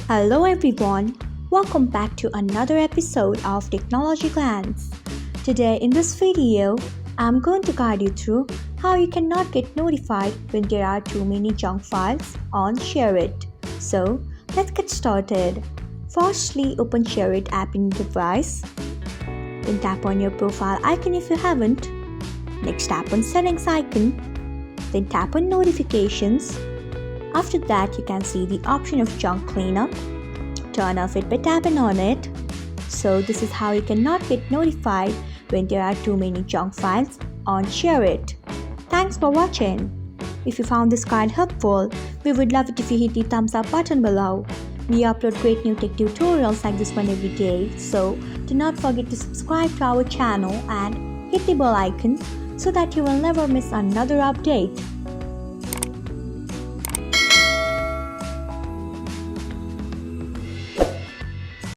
Hello everyone, welcome back to another episode of Technologyglance. Today in this video, I'm going to guide you through how you cannot get notified when there are too many junk files on Shareit. So let's get started. Firstly, open Shareit app in your device. Then tap on your profile icon if you haven't. Next tap on settings icon. Then tap on notifications. After that, you can see the option of junk cleanup. Turn off it by tapping on it. So this is how you cannot get notified when there are too many junk files on Shareit. Thanks for watching. If you found this guide helpful, we would love it if you hit the thumbs up button below. We upload great new tech tutorials like this one every day, so do not forget to subscribe to our channel and hit the bell icon so that you will never miss another update.